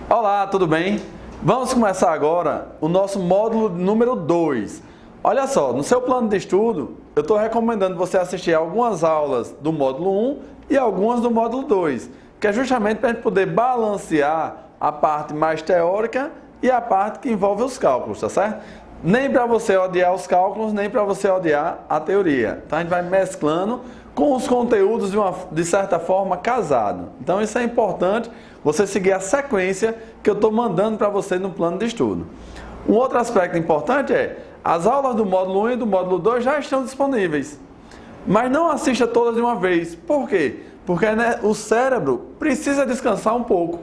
Olá, tudo bem? Vamos começar agora o nosso módulo número 2. Olha só, no seu plano de estudo, eu estou recomendando você assistir algumas aulas do módulo 1 e algumas do módulo 2, que é justamente para a gente poder balancear a parte mais teórica e a parte que envolve os cálculos, tá certo? Nem para você odiar os cálculos, nem para você odiar a teoria. Então a gente vai mesclando com os conteúdos de certa forma casado. Então isso é importante, você seguir a sequência que eu estou mandando para você no plano de estudo. Um outro aspecto importante é, as aulas do módulo 1 e do módulo 2 já estão disponíveis. Mas não assista todas de uma vez. Por quê? Porque o cérebro precisa descansar um pouco.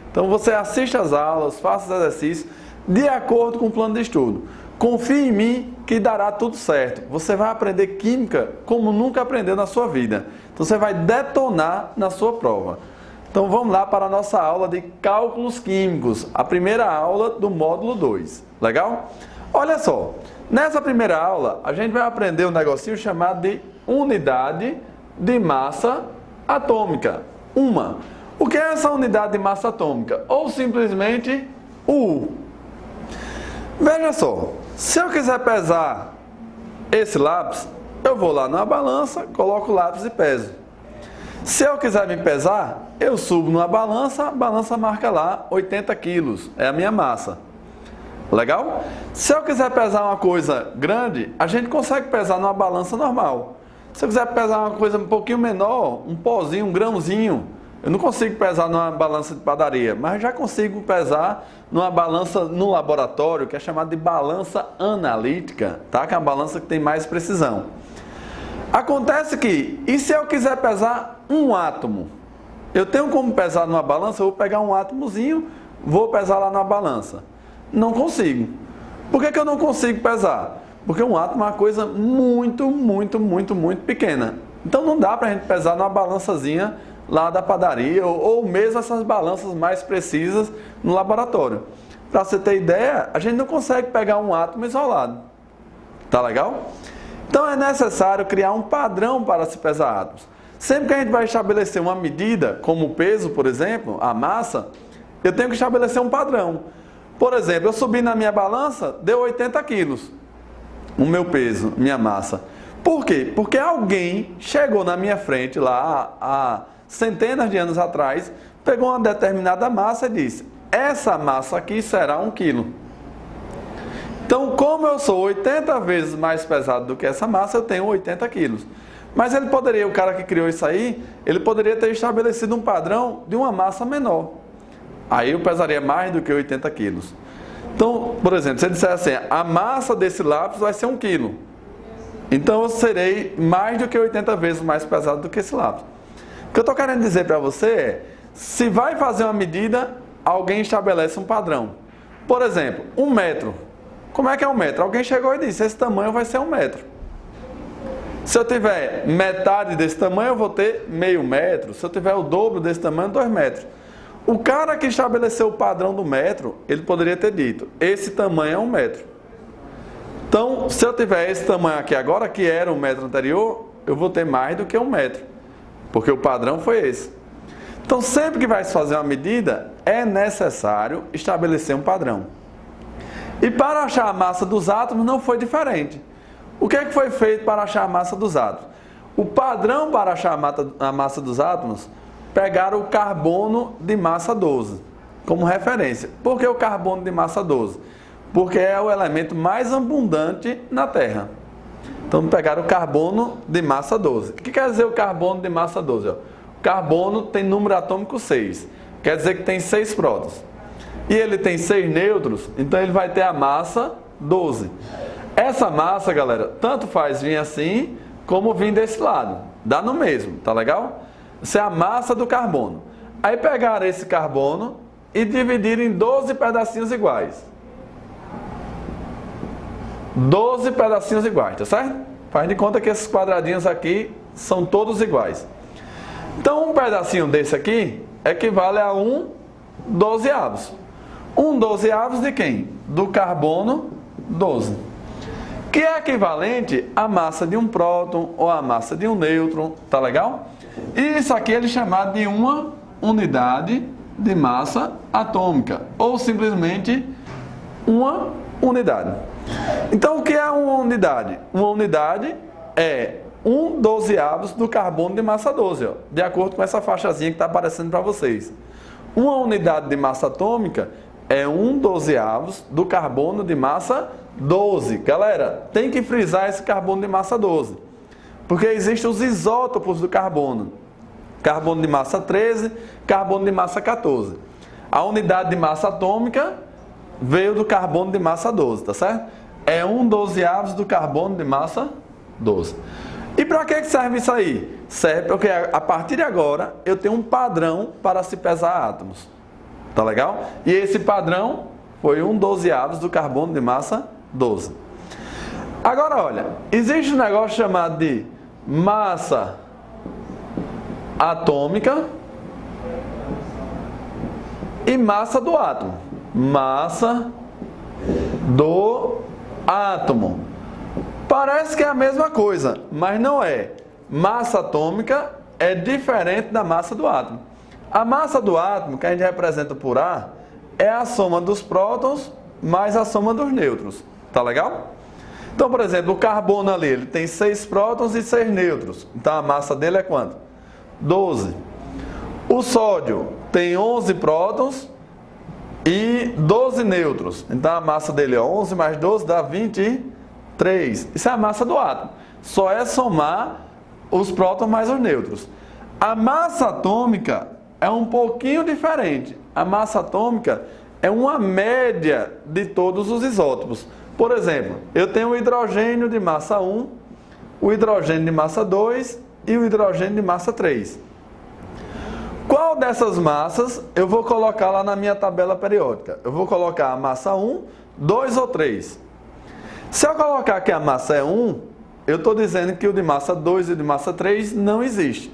Então você assiste as aulas, faça os exercícios de acordo com o plano de estudo. Confie em mim que dará tudo certo. Você vai aprender química como nunca aprendeu na sua vida. Então você vai detonar na sua prova. Então vamos lá para a nossa aula de cálculos químicos, a primeira aula do módulo 2. Legal? Olha só, nessa primeira aula a gente vai aprender um negocinho chamado de unidade de massa atômica. O que é essa unidade de massa atômica? Ou simplesmente o U. Veja só, se eu quiser pesar esse lápis, eu vou lá na balança, coloco o lápis e peso. Se eu quiser me pesar, eu subo numa balança, a balança marca lá 80 quilos, é a minha massa. Legal? Se eu quiser pesar uma coisa grande, a gente consegue pesar numa balança normal. Se eu quiser pesar uma coisa um pouquinho menor, um pozinho, um grãozinho, eu não consigo pesar numa balança de padaria, mas já consigo pesar numa balança no laboratório, que é chamada de balança analítica, tá? Que é uma balança que tem mais precisão. Acontece que, e se eu quiser pesar um átomo? Eu tenho como pesar numa balança, eu vou pegar um átomozinho, vou pesar lá na balança. Não consigo. Por que eu não consigo pesar? Porque um átomo é uma coisa muito pequena. Então não dá pra gente pesar numa balançazinha lá da padaria, ou mesmo essas balanças mais precisas no laboratório. Para você ter ideia, a gente não consegue pegar um átomo isolado. Tá legal? Então é necessário criar um padrão para se pesar átomos. Sempre que a gente vai estabelecer uma medida, como o peso, por exemplo, a massa, eu tenho que estabelecer um padrão. Por exemplo, eu subi na minha balança, deu 80 quilos, o meu peso, minha massa. Por quê? Porque alguém chegou na minha frente lá há centenas de anos atrás, pegou uma determinada massa e disse, essa massa aqui será 1 quilo. Então, como eu sou 80 vezes mais pesado do que essa massa, eu tenho 80 quilos. Mas ele poderia, o cara que criou isso aí, ele poderia ter estabelecido um padrão de uma massa menor. Aí eu pesaria mais do que 80 quilos. Então, por exemplo, se ele disser assim, a massa desse lápis vai ser 1 quilo. Então eu serei mais do que 80 vezes mais pesado do que esse lápis. O que eu estou querendo dizer para você é, se vai fazer uma medida, alguém estabelece um padrão. Por exemplo, 1 metro. Como é que é 1 metro? Alguém chegou e disse, esse tamanho vai ser 1 metro. Se eu tiver metade desse tamanho, eu vou ter meio metro. Se eu tiver o dobro desse tamanho, 2 metros. O cara que estabeleceu o padrão do metro, ele poderia ter dito, esse tamanho é 1 metro. Então, se eu tiver esse tamanho aqui agora, que era 1 metro anterior, eu vou ter mais do que 1 metro. Porque o padrão foi esse. Então, sempre que vai se fazer uma medida, é necessário estabelecer um padrão. E para achar a massa dos átomos não foi diferente. O que é que foi feito para achar a massa dos átomos? O padrão para achar a massa dos átomos, pegaram o carbono de massa 12 como referência. Por que o carbono de massa 12? Porque é o elemento mais abundante na Terra. Então pegaram o carbono de massa 12. O que quer dizer o carbono de massa 12? O carbono tem número atômico 6. Quer dizer que tem 6 prótons. E ele tem 6 nêutrons, então ele vai ter a massa 12. Essa massa, galera, tanto faz vir assim, como vir desse lado. Dá no mesmo, tá legal? Essa é a massa do carbono. Aí pegaram esse carbono e dividiram em 12 pedacinhos iguais. 12 pedacinhos iguais, tá certo? Faz de conta que esses quadradinhos aqui são todos iguais. Então um pedacinho desse aqui equivale a 1/12. 1/12 de quem? Do carbono 12. que é equivalente à massa de um próton ou à massa de um nêutron, tá legal? E isso aqui ele é chamado de uma unidade de massa atômica, ou simplesmente uma unidade. Então, o que é uma unidade? Uma unidade é 1/12 do carbono de massa 12, ó, de acordo com essa faixazinha que está aparecendo para vocês. Uma unidade de massa atômica é 1/12 do carbono de massa 12. Galera, tem que frisar esse carbono de massa 12, porque existem os isótopos do carbono. Carbono de massa 13, carbono de massa 14. A unidade de massa atômica veio do carbono de massa 12, tá certo? É 1/12 do carbono de massa 12. E para que serve isso aí? Serve porque a partir de agora eu tenho um padrão para se pesar átomos. Tá legal? E esse padrão foi 1/12 do carbono de massa 12. Agora olha, existe um negócio chamado de massa atômica e massa do átomo. Massa do átomo. Parece que é a mesma coisa, mas não é. Massa atômica é diferente da massa do átomo. A massa do átomo, que a gente representa por A, é a soma dos prótons mais a soma dos nêutrons. Tá legal? Então, por exemplo, o carbono ali, ele tem 6 prótons e 6 nêutrons. Então, a massa dele é quanto? 12. O sódio tem 11 prótons e 12 nêutrons. Então, a massa dele é 11 mais 12 dá 23. Isso é a massa do átomo. Só é somar os prótons mais os nêutrons. A massa atômica é um pouquinho diferente. A massa atômica é uma média de todos os isótopos. Por exemplo, eu tenho o hidrogênio de massa 1, o hidrogênio de massa 2 e o hidrogênio de massa 3. Qual dessas massas eu vou colocar lá na minha tabela periódica? Eu vou colocar a massa 1, 2 ou 3. Se eu colocar que a massa é 1, eu estou dizendo que o de massa 2 e o de massa 3 não existe.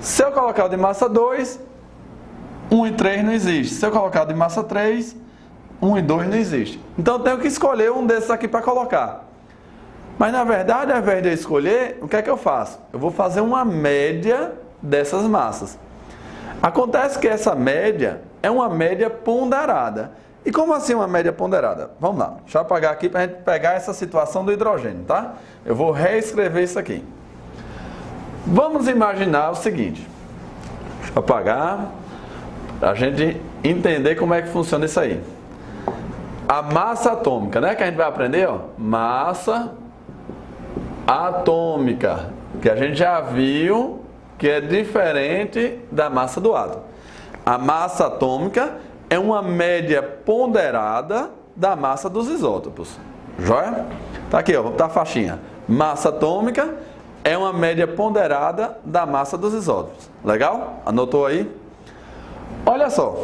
Se eu colocar o de massa 2, 1 e 3 não existe. Se eu colocar o de massa 3, 1 e 2 não existe. Então eu tenho que escolher um desses aqui para colocar. Mas na verdade, ao invés de eu escolher, o que é que eu faço? Eu vou fazer uma média dessas massas. Acontece que essa média é uma média ponderada. E como assim uma média ponderada? Vamos lá, deixa eu apagar aqui para a gente pegar essa situação do hidrogênio, tá? Eu vou reescrever isso aqui. Vamos imaginar o seguinte. Deixa eu apagar para a gente entender como é que funciona isso aí. A massa atômica, né? Que a gente vai aprender, ó. Massa atômica, que a gente já viu que é diferente da massa do átomo. A massa atômica é uma média ponderada da massa dos isótopos. Joia? Tá aqui, ó, vou botar a faixinha. Massa atômica é uma média ponderada da massa dos isótopos. Legal? Anotou aí? Olha só.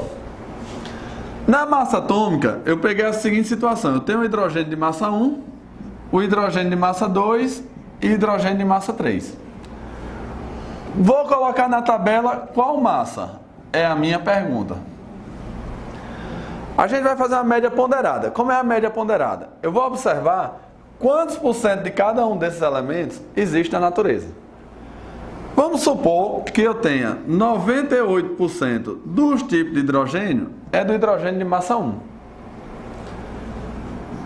Na massa atômica, eu peguei a seguinte situação. Eu tenho o hidrogênio de massa 1, o hidrogênio de massa 2 e o hidrogênio de massa 3. Vou colocar na tabela qual massa? É a minha pergunta. A gente vai fazer uma média ponderada. Como é a média ponderada? Eu vou observar quantos por cento de cada um desses elementos existe na natureza. Vamos supor que eu tenha 98% dos tipos de hidrogênio é do hidrogênio de massa 1.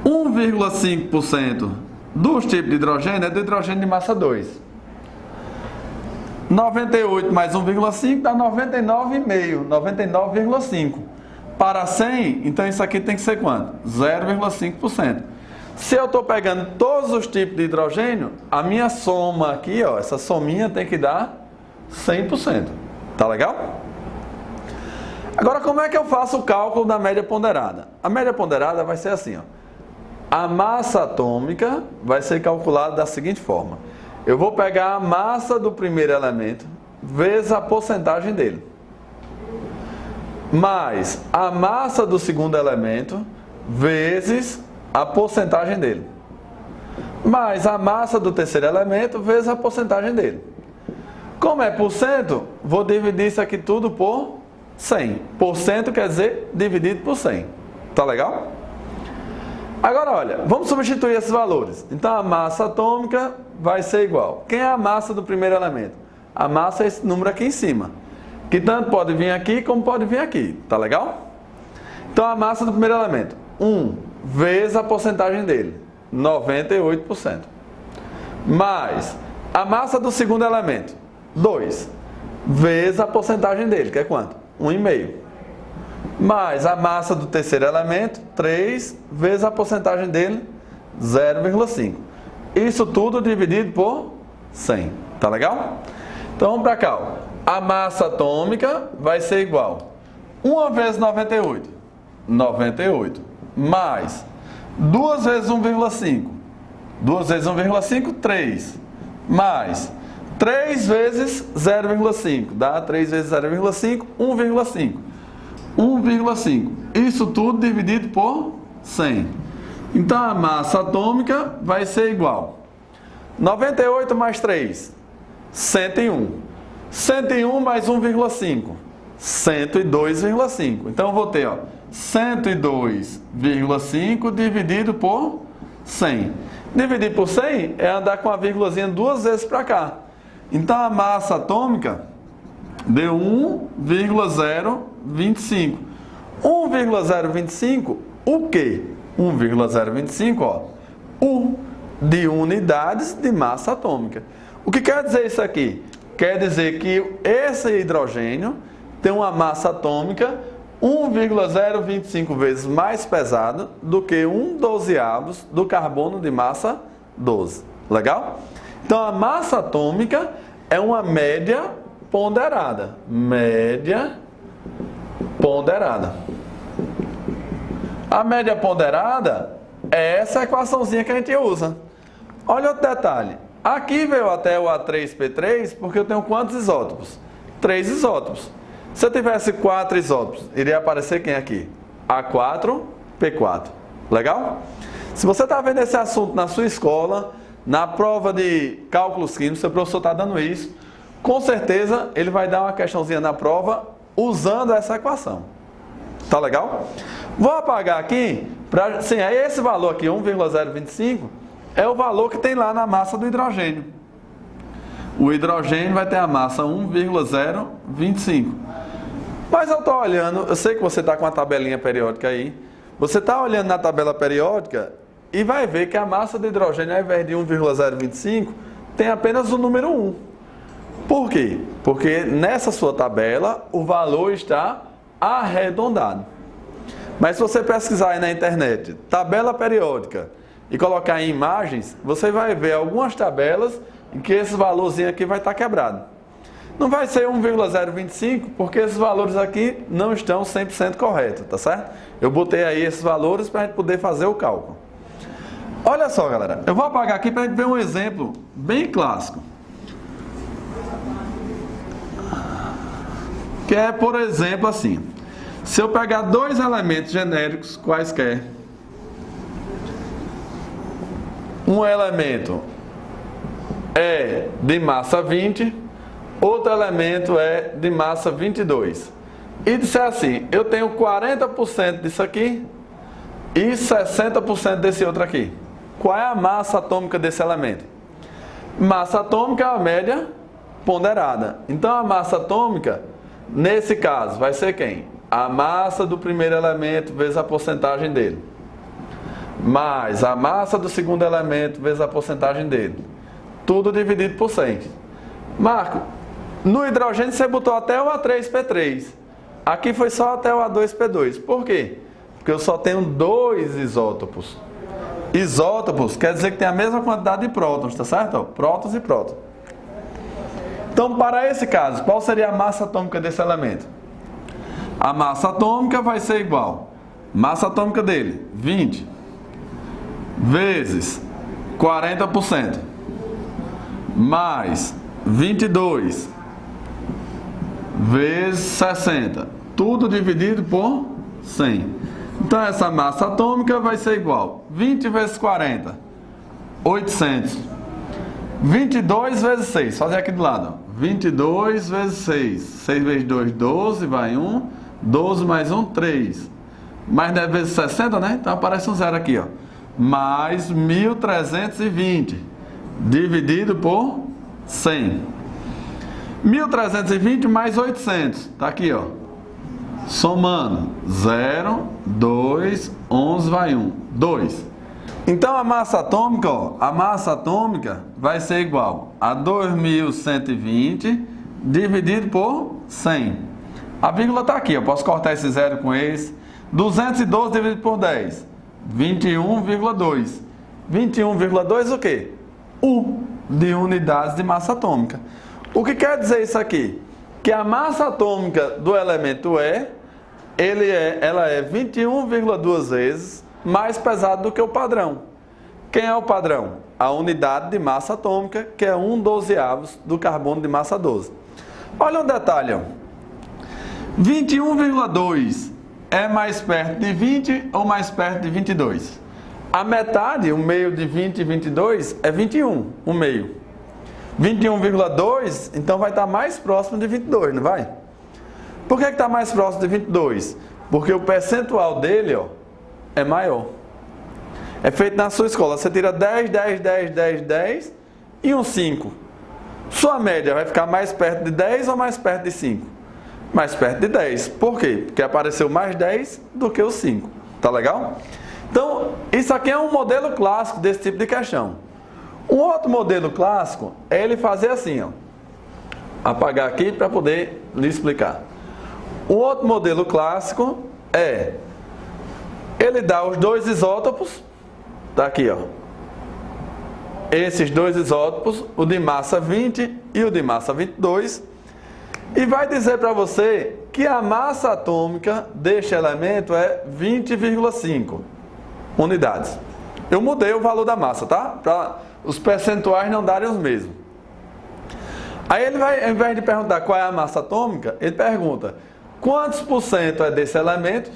1,5% dos tipos de hidrogênio é do hidrogênio de massa 2. 98 mais 1,5 dá 99,5, 99,5. Para 100, então isso aqui tem que ser quanto? 0,5%. Se eu estou pegando todos os tipos de hidrogênio, a minha soma aqui, ó, essa sominha tem que dar 100%. Tá legal? Agora, como é que eu faço o cálculo da média ponderada? A média ponderada vai ser assim, ó. A massa atômica vai ser calculada da seguinte forma. Eu vou pegar a massa do primeiro elemento vezes a porcentagem dele, mais a massa do segundo elemento vezes a porcentagem dele, mais a massa do terceiro elemento vezes a porcentagem dele. Como é por cento, vou dividir isso aqui tudo por 100. Por cento quer dizer dividido por 100. Tá legal? Agora, olha, vamos substituir esses valores. Então, a massa atômica vai ser igual. Quem é a massa do primeiro elemento? A massa é esse número aqui em cima, que tanto pode vir aqui como pode vir aqui. Tá legal? Então, a massa do primeiro elemento, 1 vezes a porcentagem dele, 98%. Mais a massa do segundo elemento, 2 vezes a porcentagem dele, que é quanto? 1,5. Mais a massa do terceiro elemento, 3 vezes a porcentagem dele, 0,5. Isso tudo dividido por 100. Tá legal? Então vamos para cá. Ó. A massa atômica vai ser igual 1 vezes 98, 98. Mais 2 vezes 1,5. 2 vezes 1,5, 3. Mais 3 vezes 0,5. Dá 3 vezes 0,5, 1,5. 1,5. Isso tudo dividido por 100. Então, a massa atômica vai ser igual 98 mais 3, 101. 101 mais 1,5, 102,5. Então, eu vou ter 102,5 dividido por 100. Dividir por 100 é andar com a vírgulazinha 2 vezes para cá. Então, a massa atômica deu 1,025. 1,025, o quê? 1,025, U de unidades de massa atômica. O que quer dizer isso aqui? Quer dizer que esse hidrogênio tem uma massa atômica 1,025 vezes mais pesada do que 1/12 do carbono de massa 12. Legal? Então, a massa atômica é uma média ponderada. Média ponderada. A média ponderada é essa equaçãozinha que a gente usa. Olha outro detalhe. Aqui veio até o A3P3 porque eu tenho quantos isótopos? 3 isótopos. Se eu tivesse 4 isótopos, iria aparecer quem aqui? A4P4. Legal? Se você está vendo esse assunto na sua escola, na prova de cálculos químicos, seu professor está dando isso, com certeza ele vai dar uma questãozinha na prova usando essa equação. Tá legal? Vou apagar aqui, sim, aí esse valor aqui, 1,025, é o valor que tem lá na massa do hidrogênio. O hidrogênio vai ter a massa 1,025. Mas eu estou olhando, eu sei que você está com a tabelinha periódica aí, você está olhando na tabela periódica e vai ver que a massa do hidrogênio, ao invés de 1,025, tem apenas o número 1. Por quê? Porque nessa sua tabela o valor está arredondado. Mas se você pesquisar aí na internet, tabela periódica, e colocar em imagens, você vai ver algumas tabelas em que esse valorzinho aqui vai estar quebrado. Não vai ser 1,025, porque esses valores aqui não estão 100% corretos, tá certo? Eu botei aí esses valores para a gente poder fazer o cálculo. Olha só, galera, eu vou apagar aqui para a gente ver um exemplo bem clássico. Que é, por exemplo, assim. Se eu pegar 2 elementos genéricos quaisquer, um elemento é de massa 20, outro elemento é de massa 22. E disser assim, eu tenho 40% disso aqui e 60% desse outro aqui. Qual é a massa atômica desse elemento? Massa atômica é a média ponderada. Então, a massa atômica, nesse caso, vai ser quem? A massa do primeiro elemento vezes a porcentagem dele. Mais a massa do segundo elemento vezes a porcentagem dele. Tudo dividido por 100. Marco, no hidrogênio você botou até o A3P3. Aqui foi só até o A2P2. Por quê? Porque eu só tenho 2 isótopos. Isótopos quer dizer que tem a mesma quantidade de prótons, tá certo? Prótons e prótons. Então, para esse caso, qual seria a massa atômica desse elemento? A massa atômica vai ser igual. Massa atômica dele, 20. Vezes 40%. Mais 22. Vezes 60. Tudo dividido por 100. Então, essa massa atômica vai ser igual. 20 vezes 40. 800. 22 vezes 6. Fazer aqui do lado. 22 vezes 6. 6 vezes 2, 12. Vai 1. 12 mais 1, 3. Mais 10 vezes 60, né? Então aparece um zero aqui, ó. mais 1.320 dividido por 100. 1.320 mais 800, tá aqui, ó. Somando 0, 2, 11 vai 1, 2. Então a massa atômica, ó, a massa atômica vai ser igual a 2.120 dividido por 100. A vírgula está aqui, eu posso cortar esse zero com esse. 212 dividido por 10, 21,2. 21,2 o quê? U de unidades de massa atômica. O que quer dizer isso aqui? Que a massa atômica do elemento E, ela é 21,2 vezes mais pesado do que o padrão. Quem é o padrão? A unidade de massa atômica, que é 1/12 do carbono de massa 12. Olha um detalhe, ó. 21,2 é mais perto de 20 ou mais perto de 22? A metade, o meio de 20 e 22 é 21, o meio. 21,2, então vai estar mais próximo de 22, não vai? Por que está mais próximo de 22? Porque o percentual dele, ó, é maior. É feito na sua escola. Você tira 10, 10, 10, 10, 10 e um 5. Sua média vai ficar mais perto de 10 ou mais perto de 5? Mais perto de 10. Por quê? Porque apareceu mais 10 do que o 5. Tá legal? Então, isso aqui é um modelo clássico desse tipo de questão. Um outro modelo clássico é ele fazer assim, ó. Apagar aqui para poder lhe explicar. Um outro modelo clássico é ele dá os dois isótopos, tá aqui, ó. Esses dois isótopos, o de massa 20 e o de massa 22, e vai dizer para você que a massa atômica deste elemento é 20,5 unidades. Eu mudei o valor da massa, tá? Para os percentuais não darem os mesmos. Aí ele vai, ao invés de perguntar qual é a massa atômica, ele pergunta quantos por cento é desse elemento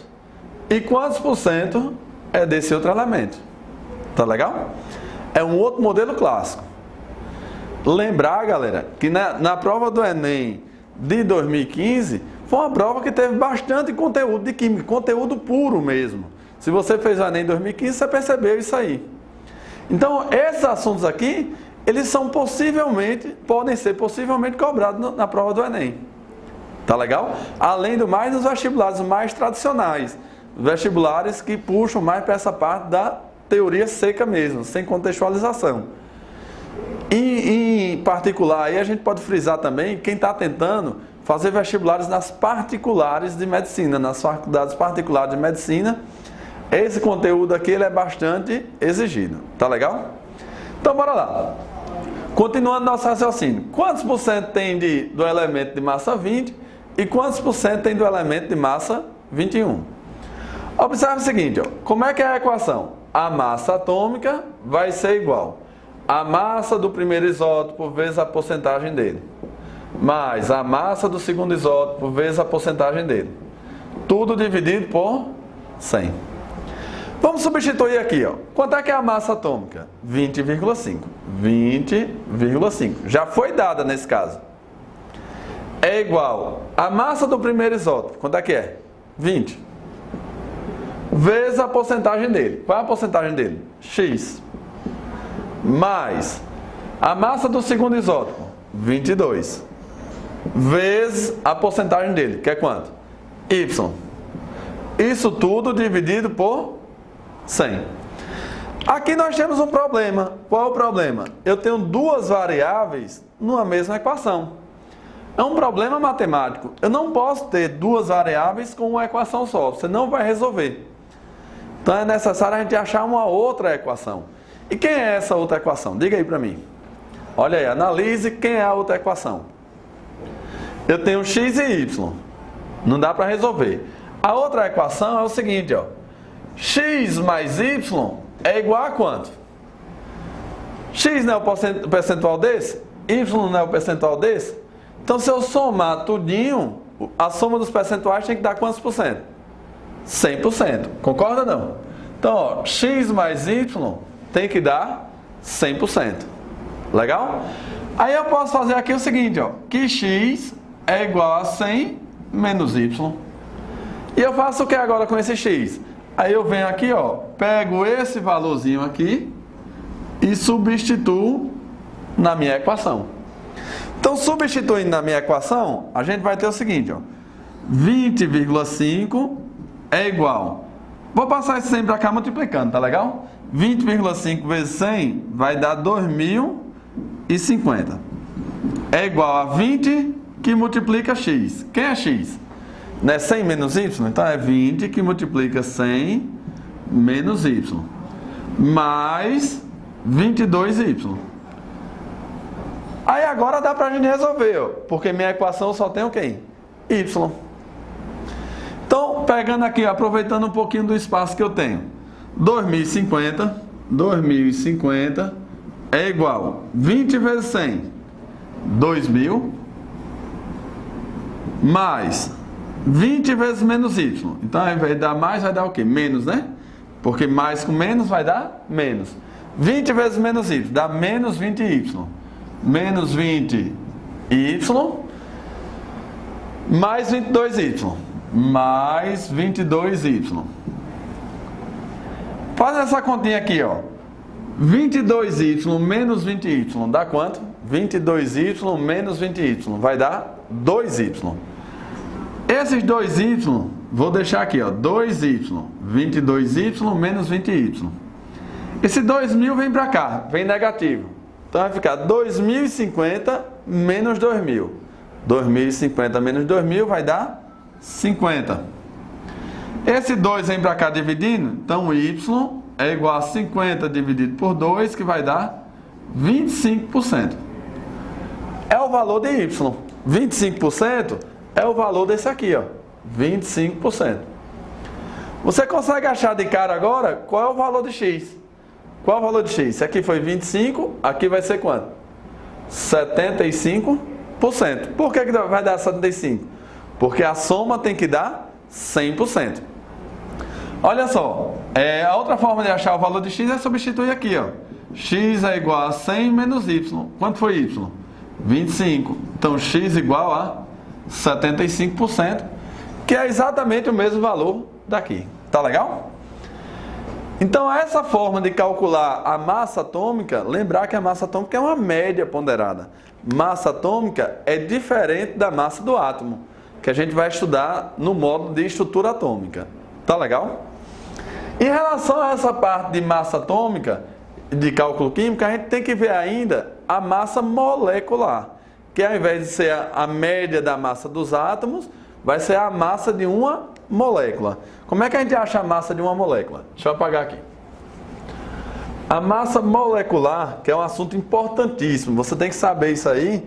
e quantos por cento é desse outro elemento. Tá legal? É um outro modelo clássico. Lembrar, galera, que na prova do Enem de 2015, foi uma prova que teve bastante conteúdo de química, conteúdo puro mesmo. Se você fez o Enem em 2015, você percebeu isso aí. Então, esses assuntos aqui, eles podem ser possivelmente cobrados na prova do Enem. Tá legal? Além do mais, os vestibulares mais tradicionais. Vestibulares que puxam mais para essa parte da teoria seca mesmo, sem contextualização. Em particular, aí a gente pode frisar também quem está tentando fazer vestibulares nas particulares de medicina, nas faculdades particulares de medicina. Esse conteúdo aqui ele é bastante exigido. Tá legal? Então, bora lá. Continuando nosso raciocínio. Quantos por cento tem do elemento de massa 20 e quantos por cento tem do elemento de massa 21? Observe o seguinte, ó. Como é que é a equação? A massa atômica vai ser igual a massa do primeiro isótopo vezes a porcentagem dele, mais a massa do segundo isótopo vezes a porcentagem dele. Tudo dividido por 100. Vamos substituir aqui, ó. Quanto é que é a massa atômica? 20,5. 20,5. Já foi dada nesse caso. É igual a massa do primeiro isótopo. Quanto é que é? 20. Vezes a porcentagem dele. Qual é a porcentagem dele? X. Mais a massa do segundo isótopo. 22. Vezes a porcentagem dele. Que é quanto? Y. Isso tudo dividido por 100. Aqui nós temos um problema. Qual é o problema? Eu tenho duas variáveis numa mesma equação. É um problema matemático. Eu não posso ter duas variáveis com uma equação só. Você não vai resolver. Então é necessário a gente achar uma outra equação. E quem é essa outra equação? Diga aí para mim. Olha aí, analise quem é a outra equação. Eu tenho x e y. Não dá para resolver. A outra equação é o seguinte, ó. X mais y é igual a quanto? X não é o percentual desse? Y não é o percentual desse? Então, se eu somar tudinho, a soma dos percentuais tem que dar quantos por cento? 100%. Concorda ou não? Então, ó, x mais y tem que dar 100%. Legal? Aí eu posso fazer aqui o seguinte, ó, que x é igual a 100 menos y. E eu faço o que agora com esse x? Aí eu venho aqui, ó, pego esse valorzinho aqui e substituo na minha equação. Então, substituindo na minha equação, a gente vai ter o seguinte, ó, 20,5 é igual. Vou passar esse 100 para cá multiplicando, tá legal? 20,5 vezes 100 vai dar 2050. É igual a 20 que multiplica x. Quem é x? Não é 100 menos y? Então é 20 que multiplica 100 menos y. Mais 22y. Aí agora dá pra gente resolver, ó, porque minha equação só tem o quê? Y. Então, pegando aqui, aproveitando um pouquinho do espaço que eu tenho. 2050 é igual 20 vezes 100, 2000, mais 20 vezes menos y. Então, ao invés de dar mais, vai dar o quê? Menos, né? Porque mais com menos vai dar menos. 20 vezes menos y dá menos 20y. Menos 20y mais 22y. Mais 22y. Faz essa continha aqui, ó. 22y menos 20y dá quanto? 22y menos 20y vai dar 2y. Esses 2y, vou deixar aqui, ó, 2y, 22y menos 20y. Esse 2000 vem para cá, vem negativo. Então vai ficar 2050 menos 2000. 2050 menos 2000 vai dar 50. Esse 2 vem para cá dividindo, então y é igual a 50 dividido por 2, que vai dar 25%. É o valor de y. 25% é o valor desse aqui, ó. 25%. Você consegue achar de cara agora qual é o valor de x? Qual é o valor de x? Se aqui foi 25, aqui vai ser quanto? 75%. Por que vai dar 75%? Porque a soma tem que dar 100%. Olha só, a outra forma de achar o valor de x é substituir aqui, ó. X é igual a 100 menos y. Quanto foi y? 25. Então, x igual a 75%, que é exatamente o mesmo valor daqui. Tá legal? Então, essa forma de calcular a massa atômica, lembrar que a massa atômica é uma média ponderada. Massa atômica é diferente da massa do átomo, que a gente vai estudar no módulo de estrutura atômica. Tá legal? Em relação a essa parte de massa atômica, de cálculo químico, a gente tem que ver ainda a massa molecular, que ao invés de ser a média da massa dos átomos, vai ser a massa de uma molécula. Como é que a gente acha a massa de uma molécula? Deixa eu apagar aqui. A massa molecular, que é um assunto importantíssimo, você tem que saber isso aí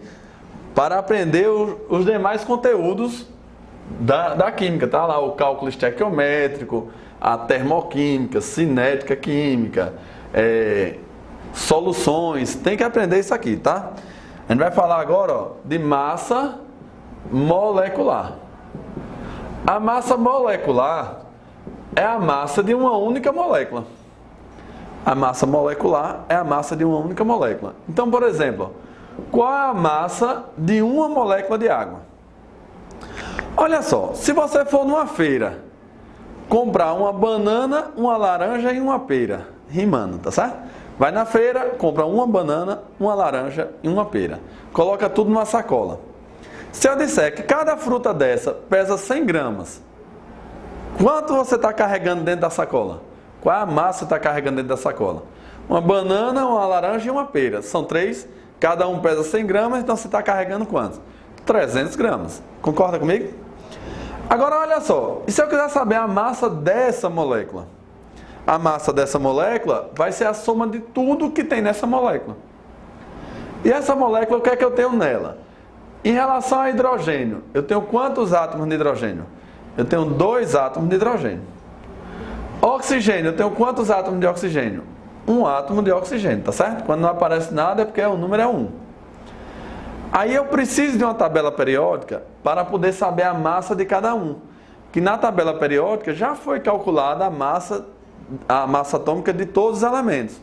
para aprender os demais conteúdos da química, tá? Lá o cálculo estequiométrico, a termoquímica, cinética química, soluções, tem que aprender isso aqui, tá? A gente vai falar agora, ó, de massa molecular. A massa molecular é a massa de uma única molécula. A massa molecular é a massa de uma única molécula. Então, por exemplo, qual é a massa de uma molécula de água? Olha só, se você for numa feira comprar uma banana, uma laranja e uma pera, rimando, tá certo? Vai na feira, compra uma banana, uma laranja e uma pera. Coloca tudo numa sacola. Se eu disser que cada fruta dessa pesa 100 gramas, quanto você está carregando dentro da sacola? Qual é a massa que você está carregando dentro da sacola? Uma banana, uma laranja e uma pera. São 3, cada um pesa 100 gramas, então você está carregando quanto? 300 gramas. Concorda comigo? Agora olha só, e se eu quiser saber a massa dessa molécula? A massa dessa molécula vai ser a soma de tudo que tem nessa molécula. E essa molécula, o que é que eu tenho nela? Em relação a hidrogênio, eu tenho quantos átomos de hidrogênio? Eu tenho 2 átomos de hidrogênio. Oxigênio, eu tenho quantos átomos de oxigênio? 1 átomo de oxigênio, tá certo? Quando não aparece nada é porque o número é 1. Aí eu preciso de uma tabela periódica para poder saber a massa de cada um. Que na tabela periódica já foi calculada a massa atômica de todos os elementos.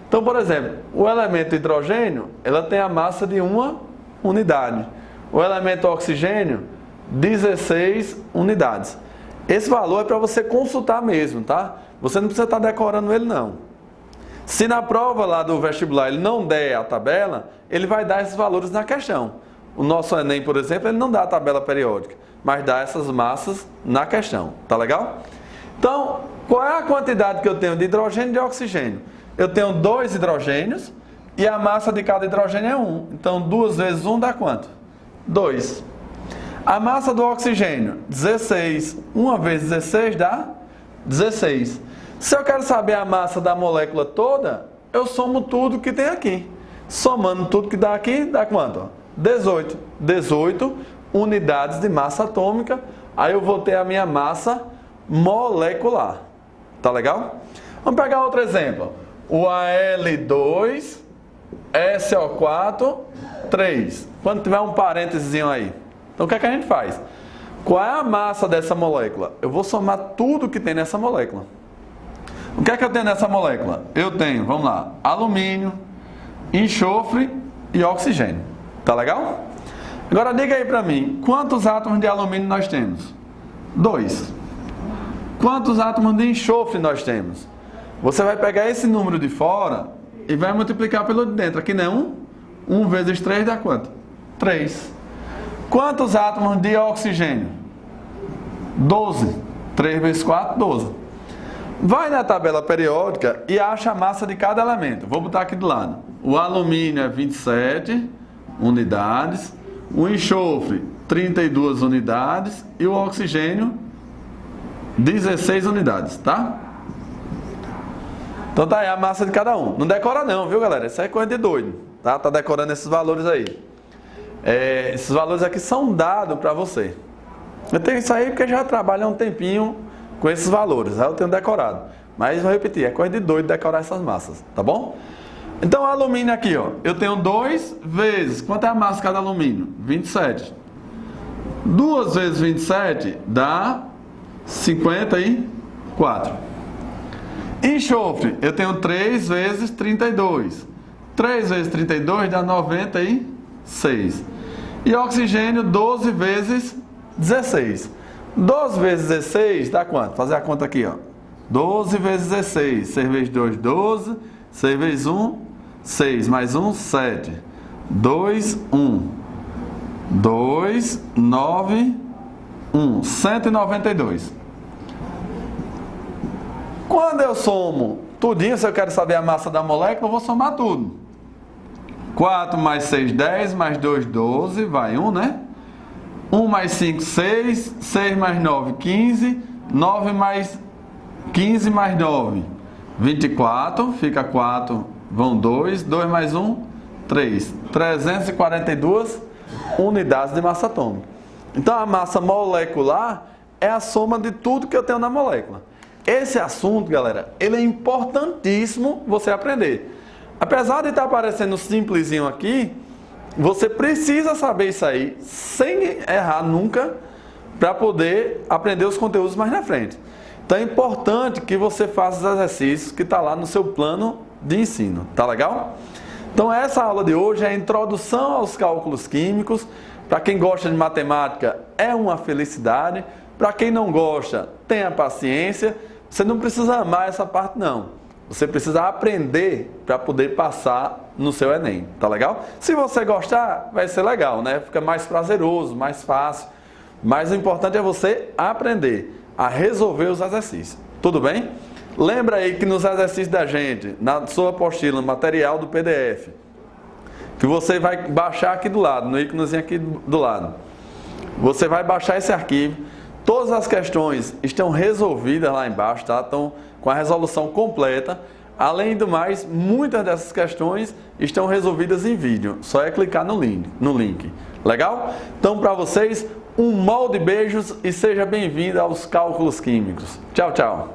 Então, por exemplo, o elemento hidrogênio, ela tem a massa de 1 unidade. O elemento oxigênio, 16 unidades. Esse valor é para você consultar mesmo, tá? Você não precisa estar decorando ele não. Se na prova lá do vestibular ele não der a tabela, ele vai dar esses valores na questão. O nosso Enem, por exemplo, ele não dá a tabela periódica, mas dá essas massas na questão, tá legal? Então, qual é a quantidade que eu tenho de hidrogênio e de oxigênio? Eu tenho 2 hidrogênios e a massa de cada hidrogênio é 1. Então, 2 vezes 1 dá quanto? 2. A massa do oxigênio, 16. 1 vezes 16 dá 16. Se eu quero saber a massa da molécula toda, eu somo tudo que tem aqui. Somando tudo que dá aqui, dá quanto? 18. 18 unidades de massa atômica. Aí eu vou ter a minha massa molecular. Tá legal? Vamos pegar outro exemplo. O Al2, SO4, 3. Quando tiver um parênteses aí. Então o que é que a gente faz? Qual é a massa dessa molécula? Eu vou somar tudo que tem nessa molécula. O que é que eu tenho nessa molécula? Eu tenho, vamos lá, alumínio, enxofre e oxigênio. Tá legal? Agora diga aí pra mim, quantos átomos de alumínio nós temos? 2. Quantos átomos de enxofre nós temos? Você vai pegar esse número de fora e vai multiplicar pelo de dentro. Aqui não é 1? 1 vezes 3 dá quanto? 3. Quantos átomos de oxigênio? 12. 3 vezes 4, 12. Vai na tabela periódica e acha a massa de cada elemento. Vou botar aqui do lado. O alumínio é 27 unidades. O enxofre, 32 unidades. E o oxigênio, 16 unidades, tá? Então tá aí a massa de cada um. Não decora não, viu, galera? Isso aí é coisa de doido, tá? Tá decorando esses valores aí. Esses valores aqui são dados para você. Eu tenho isso aí porque já trabalho há um tempinho com esses valores, aí eu tenho decorado. Mas vou repetir, é coisa de doido decorar essas massas, tá bom? Então o alumínio aqui, ó, eu tenho 2 vezes, quanto é a massa de cada alumínio? 27. 2 vezes 27 dá 54. Enxofre, eu tenho 3 vezes 32. 3 vezes 32 dá 96. E oxigênio, 12 vezes 16. 12 vezes 16 dá quanto? Fazer a conta aqui, ó. 12 vezes 16. 6 vezes 2, 12. 6 vezes 1, 6. Mais 1, 7. 2, 1. 2, 9, 1. 192. Quando eu somo tudinho, se eu quero saber a massa da molécula, eu vou somar tudo. 4 mais 6, 10, mais 2, 12, vai 1, né? 1 mais 5, 6, 6 mais 9, 15, 9 mais 15 mais 9, 24, fica 4, vão 2, 2 mais 1, 3, 342 unidades de massa atômica. Então a massa molecular é a soma de tudo que eu tenho na molécula. Esse assunto, galera, ele é importantíssimo você aprender. Apesar de estar aparecendo simplesinho aqui, você precisa saber isso aí, sem errar nunca, para poder aprender os conteúdos mais na frente. Então é importante que você faça os exercícios que está lá no seu plano de ensino, tá legal? Então essa aula de hoje é a introdução aos cálculos químicos. Para quem gosta de matemática é uma felicidade, para quem não gosta, tenha paciência. Você não precisa amar essa parte não. Você precisa aprender para poder passar no seu Enem, tá legal? Se você gostar, vai ser legal, né? Fica mais prazeroso, mais fácil. Mas o importante é você aprender a resolver os exercícios. Tudo bem? Lembra aí que nos exercícios da gente, na sua apostila, no material do PDF, que você vai baixar aqui do lado, no íconezinho aqui do lado. Você vai baixar esse arquivo. Todas as questões estão resolvidas lá embaixo, tá? Estão com a resolução completa. Além do mais, muitas dessas questões estão resolvidas em vídeo. Só é clicar no link. Legal? Então, para vocês, um molde de beijos e seja bem-vindo aos cálculos químicos. Tchau, tchau.